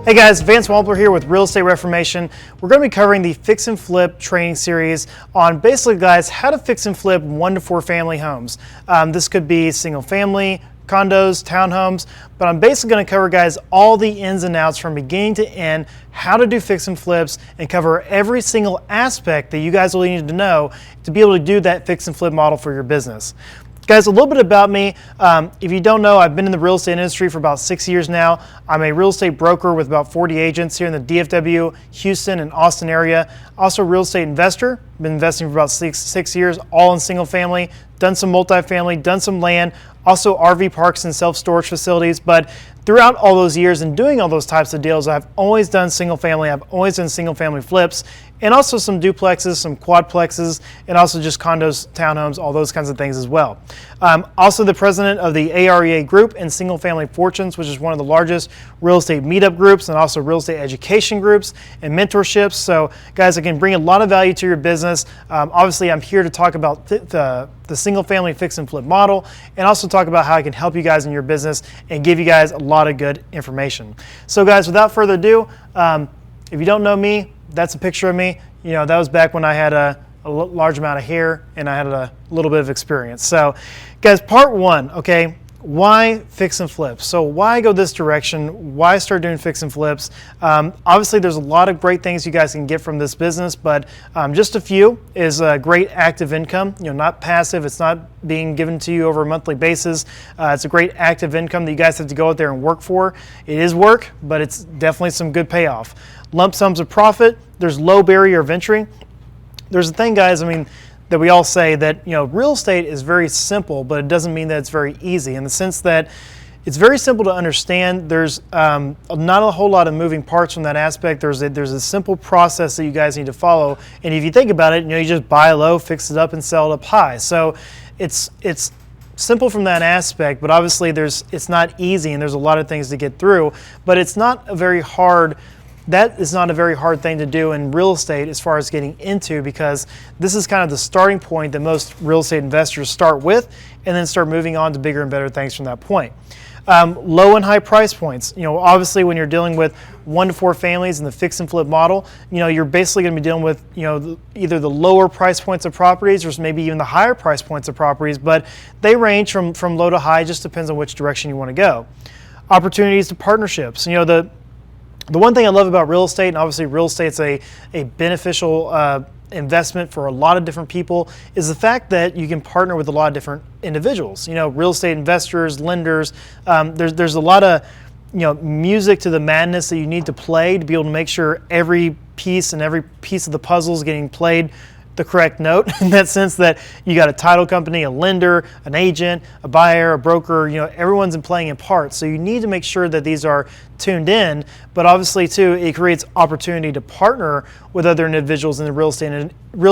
Hey guys, Vance Wampler here with Real Estate Reformation. We're going to be covering the fix and flip training series on basically, guys, how to fix and flip 1 to 4 family homes. This could be single family, condos, townhomes, but I'm basically going to cover, guys, all the ins and outs from beginning to end, how to do fix and flips, and cover every single aspect that you guys will need to know to be able to do that fix and flip model for your business. Guys, a little bit about me. If you don't know, I've been in the real estate industry for about 6 years now. I'm a real estate broker with about 40 agents here in the DFW, Houston, and Austin area. Also a real estate investor. Been investing for about six years, all in single family. Done some multifamily, done some land, also RV parks and self-storage facilities. But throughout all those years and doing all those types of deals, I've always done single family. I've always done single family flips, and also some duplexes, some quadplexes, and also just condos, townhomes, all those kinds of things as well. Also the president of the AREA group and Single Family Fortunes, which is one of the largest real estate meetup groups and also real estate education groups and mentorships. So guys, I can bring a lot of value to your business. Obviously, I'm here to talk about the single family fix and flip model, and also talk about how I can help you guys in your business and give you guys a lot of good information. So guys, without further ado, if you don't know me, that's a picture of me. You know, that was back when I had a large amount of hair and I had a little bit of experience. So guys, part 1, okay, why fix and flip? So why go this direction? Why start doing fix and flips? Obviously, there's a lot of great things you guys can get from this business, but just a few is a great active income. You know, not passive. It's not being given to you over a monthly basis. It's a great active income that you guys have to go out there and work for. It is work, but it's definitely some good payoff. Lump sums of profit. There's low barrier of entry. There's a thing, guys, I mean, that we all say that, you know, real estate is very simple, but it doesn't mean that it's very easy, in the sense that it's very simple to understand. There's not a whole lot of moving parts from that aspect. There's a simple process that you guys need to follow, and if you think about it, you know, you just buy low, fix it up, and sell it up high. So it's simple from that aspect, but obviously it's not easy, and there's a lot of things to get through, but it's not a very hard. That is not a very hard thing to do in real estate as far as getting into, because this is kind of the starting point that most real estate investors start with, and then start moving on to bigger and better things from that point. Low and high price points. You know, obviously when you're dealing with 1 to 4 families in the fix and flip model, you know, you're basically going to be dealing with, you know, either the lower price points of properties or maybe even the higher price points of properties, but they range from low to high. Just depends on which direction you want to go. Opportunities to partnerships. You know, the one thing I love about real estate, and obviously real estate's a beneficial investment for a lot of different people, is the fact that you can partner with a lot of different individuals. You know, real estate investors, lenders. There's a lot of, you know, music to the madness that you need to play to be able to make sure every piece of the puzzle is getting played the correct note, in that sense that you got a title company, a lender, an agent, a buyer, a broker. You know, everyone's playing in parts. So you need to make sure that these are tuned in, but obviously too, it creates opportunity to partner with other individuals in the real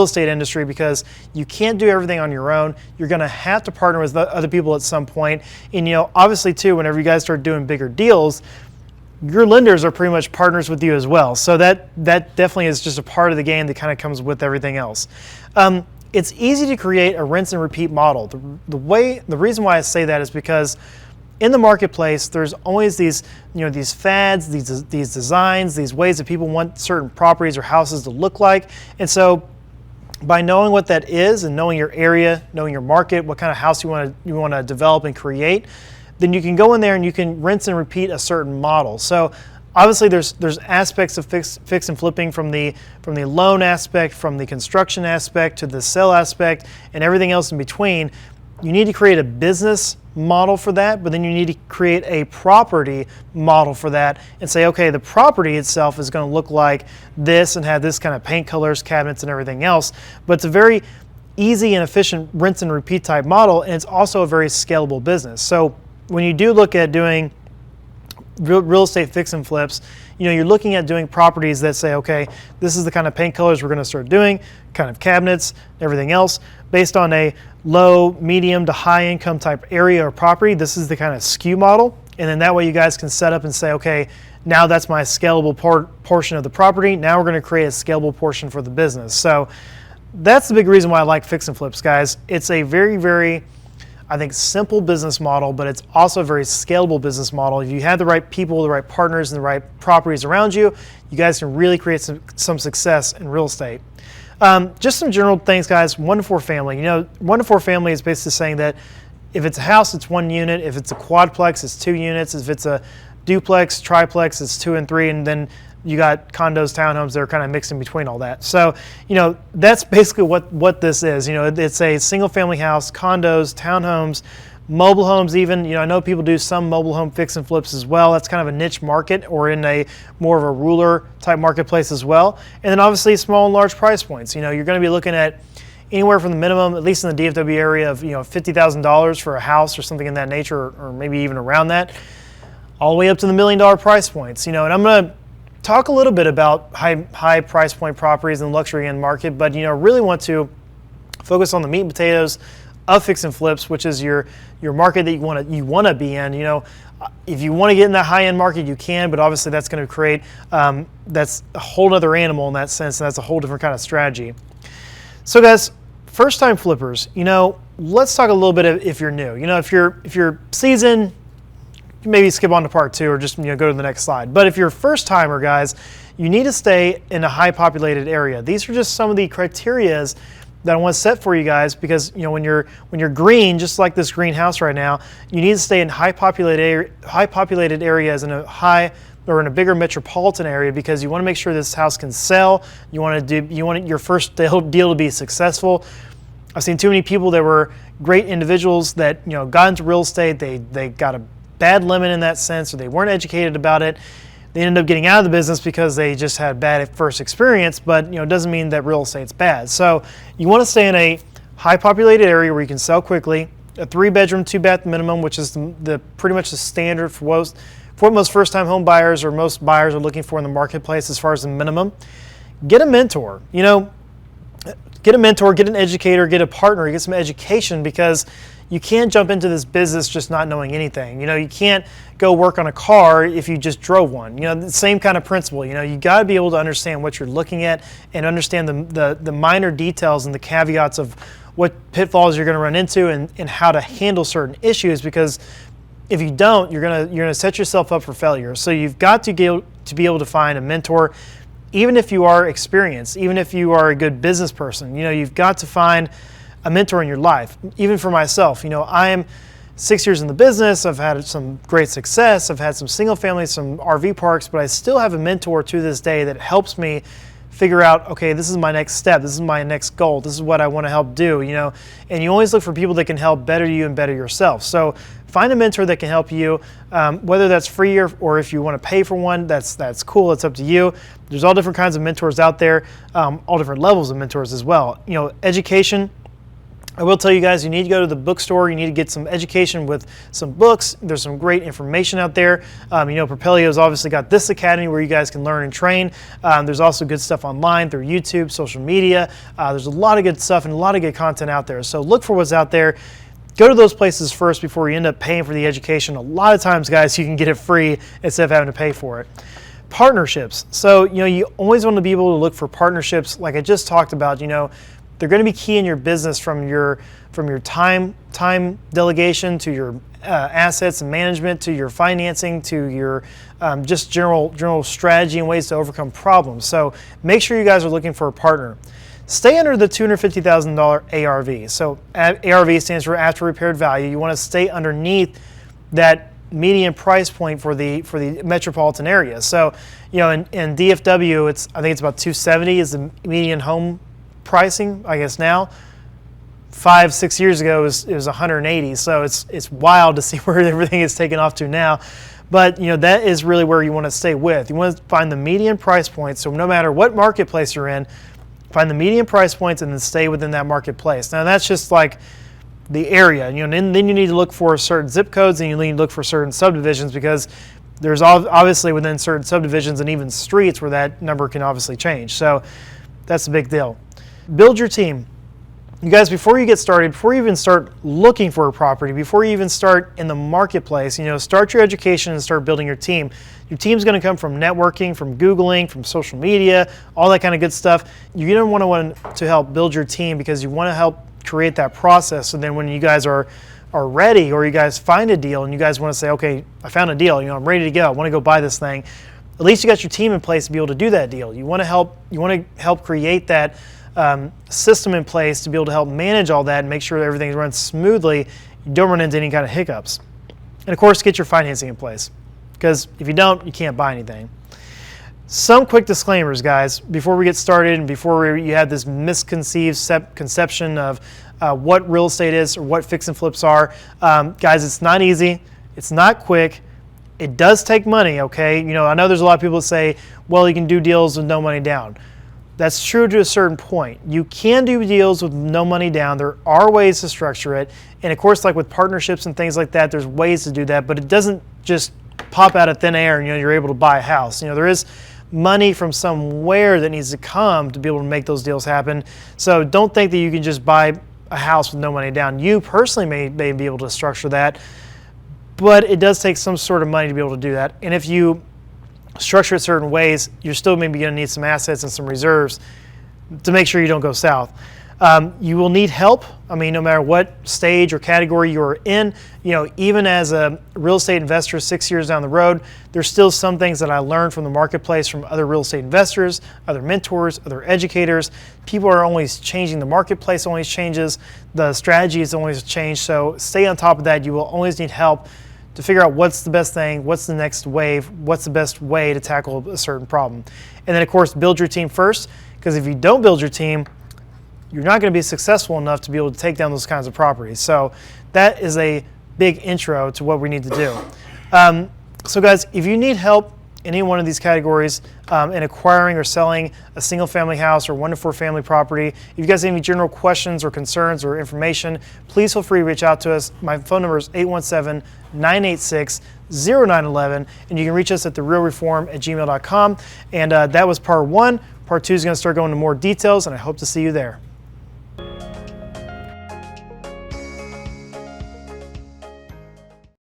estate industry, because you can't do everything on your own. You're going to have to partner with other people at some point. And, you know, obviously too, whenever you guys start doing bigger deals, your lenders are pretty much partners with you as well. So that definitely is just a part of the game that kind of comes with everything else. It's easy to create a rinse and repeat model. The reason why I say that is because in the marketplace, there's always these, you know, these fads, these designs, these ways that people want certain properties or houses to look like. And so by knowing what that is and knowing your area, knowing your market, what kind of house you want to develop and create, then you can go in there and you can rinse and repeat a certain model. So obviously there's aspects of fix and flipping, from the loan aspect, from the construction aspect to the sell aspect, and everything else in between. You need to create a business model for that, but then you need to create a property model for that and say, okay, the property itself is going to look like this and have this kind of paint colors, cabinets, and everything else. But it's a very easy and efficient rinse and repeat type model, and it's also a very scalable business. So when you do look at doing real estate fix and flips, you know, you're looking at doing properties that say, okay, this is the kind of paint colors we're going to start doing, kind of cabinets, everything else, based on a low, medium to high income type area or property. This is the kind of SKU model. And then that way you guys can set up and say, okay, now that's my scalable portion of the property. Now we're going to create a scalable portion for the business. So that's the big reason why I like fix and flips, guys. It's a very, very I think, simple business model, but it's also a very scalable business model. If you have the right people, the right partners, and the right properties around you, you guys can really create some success in real estate. Just some general things, guys. 1 to 4 family. 1 to 4 family is basically saying that if it's a house, it's 1 unit. If it's a quadplex, it's 2 units. If it's a duplex, triplex, it's 2 and 3, and then you got condos, townhomes that are kind of mixed in between all that. So, that's basically what this is. It's a single family house, condos, townhomes, mobile homes even. I know people do some mobile home fix and flips as well. That's kind of a niche market, or in a more of a rural type marketplace as well. And then obviously small and large price points. You're going to be looking at anywhere from the minimum, at least in the DFW area, of $50,000 for a house or something in that nature, or maybe even around that, all the way up to the $1 million price points. And I'm going to talk a little bit about high price point properties in the luxury end market, but really want to focus on the meat and potatoes of fix and flips, which is your market that you want to be in. If you want to get in that high end market, you can, but obviously that's going to create that's a whole other animal in that sense, and that's a whole different kind of strategy. So guys, first time flippers, let's talk a little bit if you're new. If you're seasoned, maybe skip on to part 2 or just go to the next slide. But if you're a first timer, guys, you need to stay in a high populated area. These are just some of the criterias that I want to set for you guys, because when you're green, just like this greenhouse right now, you need to stay in high populated areas in a bigger metropolitan area, because you want to make sure this house can sell. You want your first deal to be successful. I've seen too many people that were great individuals that got into real estate. They got a bad limit in that sense, or they weren't educated about it. They ended up getting out of the business because they just had bad first experience, but it doesn't mean that real estate's bad. So you want to stay in a high populated area where you can sell quickly, a 3-bedroom, 2-bath minimum, which is the pretty much the standard for what most first time home buyers or most buyers are looking for in the marketplace as far as the minimum. Get a mentor, get an educator, get a partner, get some education, because you can't jump into this business just not knowing anything. You can't go work on a car if you just drove one. The same kind of principle. You got to be able to understand what you're looking at and understand the minor details and the caveats of what pitfalls you're going to run into and how to handle certain issues, because if you don't, you're gonna set yourself up for failure. So you've got to be able to find a mentor, even if you are experienced, even if you are a good business person. You've got to find a mentor in your life. Even for myself, I am 6 years in the business. I've had some great success. I've had some single family, some RV parks, but I still have a mentor to this day that helps me figure out, okay, this is my next step. This is my next goal. This is what I want to help do, and you always look for people that can help better you and better yourself. So find a mentor that can help you, whether that's free or if you want to pay for one, that's cool. It's up to you. There's all different kinds of mentors out there, all different levels of mentors as well. Education. I will tell you guys, you need to go to the bookstore. You need to get some education with some books. There's some great information out there. Propelio's obviously got this academy where you guys can learn and train. There's also good stuff online through YouTube, social media. There's a lot of good stuff and a lot of good content out there. So look for what's out there. Go to those places first before you end up paying for the education. A lot of times, guys, you can get it free instead of having to pay for it. Partnerships. So, you always want to be able to look for partnerships like I just talked about. They're going to be key in your business, from your time delegation to your assets and management to your financing to your just general strategy and ways to overcome problems. So make sure you guys are looking for a partner. Stay under the $250,000 ARV. So ARV stands for after repaired value. You want to stay underneath that median price point for the metropolitan area. So in DFW, I think it's about $270 is the median home pricing. I guess now 5-6 years ago it was $180, so it's wild to see where everything is taken off to now. But that is really where you want to stay with. You want to find the median price points. So no matter what marketplace you're in, find the median price points and then stay within that marketplace. Now that's just like the area. And then you need to look for certain zip codes, and you need to look for certain subdivisions, because there's obviously within certain subdivisions and even streets where that number can obviously change. So that's a big deal. Build your team. You guys, before you get started, before you even start looking for a property, before you even start in the marketplace, start your education and start building your team. Your team's going to come from networking, from Googling, from social media, all that kind of good stuff. You're going to want to help build your team, because you want to help create that process. So then when you guys are are ready, or you guys find a deal and you guys want to say, okay, I found a deal, I'm ready to go, I want to go buy this thing. At least you got your team in place to be able to do that deal. You want to help create that system in place to be able to help manage all that and make sure that everything runs smoothly. You don't run into any kind of hiccups. And of course, get your financing in place, because if you don't, you can't buy anything. Some quick disclaimers, guys, before we get started and before you have this misconceived conception of what real estate is or what fix and flips are. Guys, it's not easy. It's not quick. It does take money, okay? I know there's a lot of people that say, well, you can do deals with no money down. That's true to a certain point. You can do deals with no money down. There are ways to structure it. And of course, like with partnerships and things like that, there's ways to do that, but it doesn't just pop out of thin air and you're able to buy a house. There is money from somewhere that needs to come to be able to make those deals happen. So don't think that you can just buy a house with no money down. You personally may be able to structure that, but it does take some sort of money to be able to do that. And if you structure it certain ways, you're still maybe going to need some assets and some reserves to make sure you don't go south. You will need help. No matter what stage or category you're in, even as a real estate investor 6 years down the road, there's still some things that I learned from the marketplace from other real estate investors, other mentors, other educators. People are always changing. The marketplace always changes. The strategy is always changed. So stay on top of that. You will always need help to figure out what's the best thing, what's the next wave, what's the best way to tackle a certain problem. And then, of course, build your team first, because if you don't build your team, you're not going to be successful enough to be able to take down those kinds of properties. So that is a big intro to what we need to do. So guys, if you need help in any one of these categories in acquiring or selling a single family house or 1 to 4 family property, if you guys have any general questions or concerns or information, please feel free to reach out to us. My phone number is 817-986-0911, and you can reach us at therealreform@gmail.com. And that was part 1. Part 2 is going to start going into more details, and I hope to see you there.